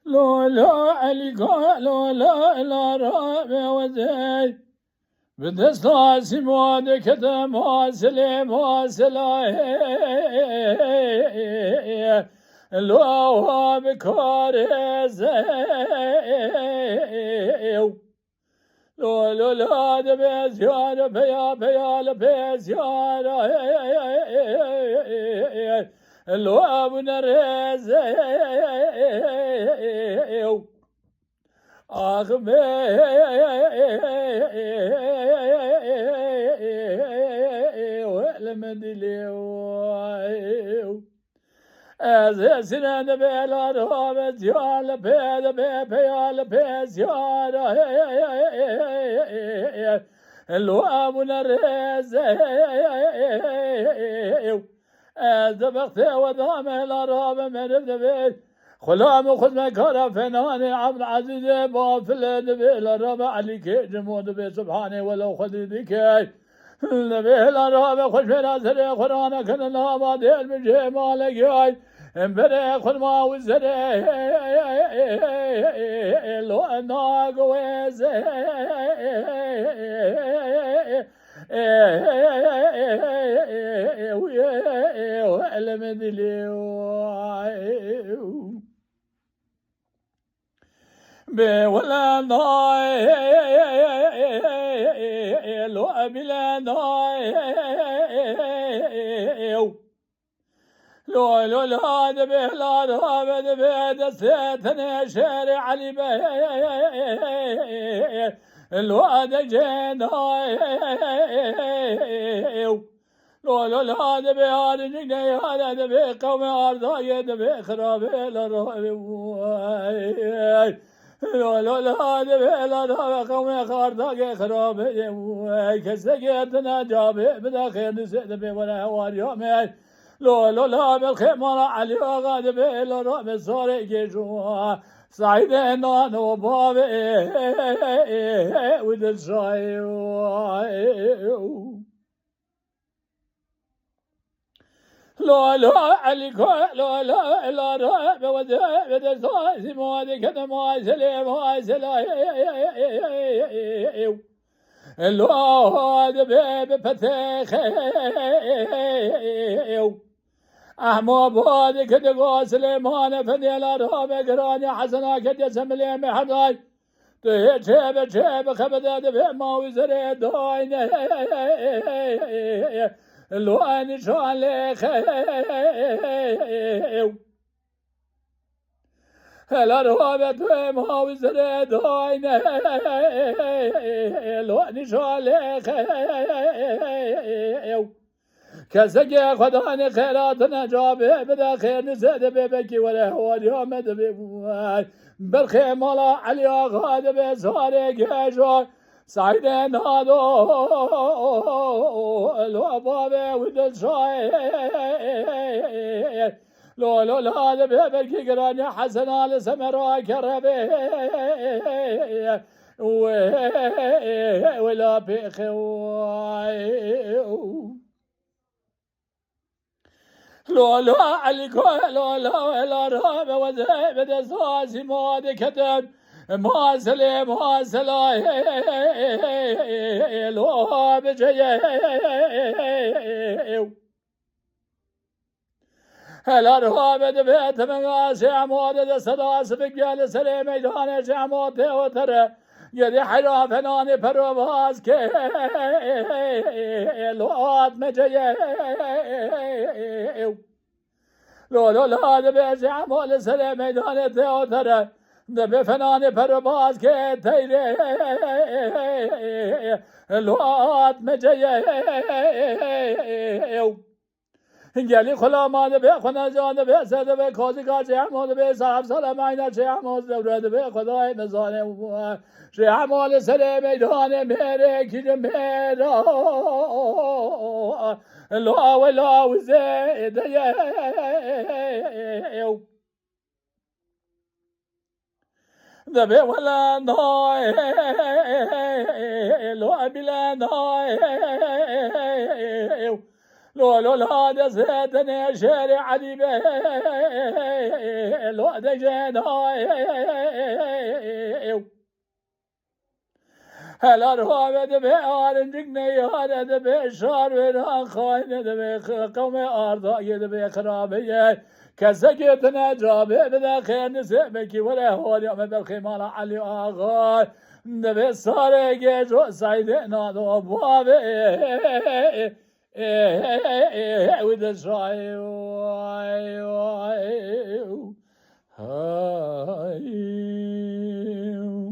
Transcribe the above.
لو لا عليك لو لا لا راب وزي بدست سماد كتم سليم سلاي لو هو بكار زي لو لو لا دبي زيارة بيا بيا لبي زيارة لو أبو رزق آخ ولمدليو از سنان بلا رابط یال پید پیال پیز یار لو امون رز از وقت و دام الاراب مرد بید خلام خود مکار فنان عبد العزیز بافل نبی الاراب علی که جمود بی سبحانه ولو خود دیکی نبی الاراب خوش مناظر قرآن کن نام دیل بجه مالک یای بره خود ما وزره لو ناگوز ولا ناي لو بلا ناي لو لو لا دبه لا دبه دبه دستني شارع علي به لو دجنا لو لو لا دبه هذا جني هذا دبه قوم أرضاي دبه خراب لا لو لو لا دبه لا دبه قوم أرضاي خراب كسجتنا جابه بداخل نسد ولا هواريوم لو لو لا بالخمار علي غاد بلا رب صار جوا سعيد نانو باب ود شاي لا لا عليك لا لا لا رب ود صار ما كذا ما سلام ما سلام لو هذا بفتخ احمد باد كده سليمان فديلا راب قراني حسنا كده سملي محداي تهجب جب خبدا دبه ما وزره داين لو ان شان لخ هلا راب ما وزره داين لو ان شان لخ کسی خدا نه خیرات نجابه بده خیر نزده به بکی وله هواری آمده به بوی برخی مالا علی آقا ده به ساره گشای سعید نادو لو بابه و دل شای لو لو لا ده به بکی گرانی حسن آل سمرا کربه ولا بخوای لو لا عليك لو لا لا راب وذهب دساس ماد كتب ما سلم ما سلا لو بجي هلا راب بيت من غاسي عمود صداس بقال سلم ميدان جاموت وترى يدي حرا فناني پرواز که لوات مجيه لو لو لا دبي جامول سلم ميدان تيوتر دبي فناني پرواز که تيري لوات مجيه گلی خلا ماده به خدا جان به سد به کازی کاجه ماده به صاحب سلام عین چه ماز دورد به خدای نزانه و چه مال سر میدان میره کی میرا لا ولا وزید دبه ولا نای لو بلا نای لو هذا زيتنا شارع علي به لو دجنا هلا روابد بأرن دقني هذا دبي شار ولا خاين دبي قوم أرض يدبي خرابية كسكتنا جابي بدا خير نسمك ولا هو اليوم بالخمال علي آغا دبي صار جيجو سعيدنا ضبابي with the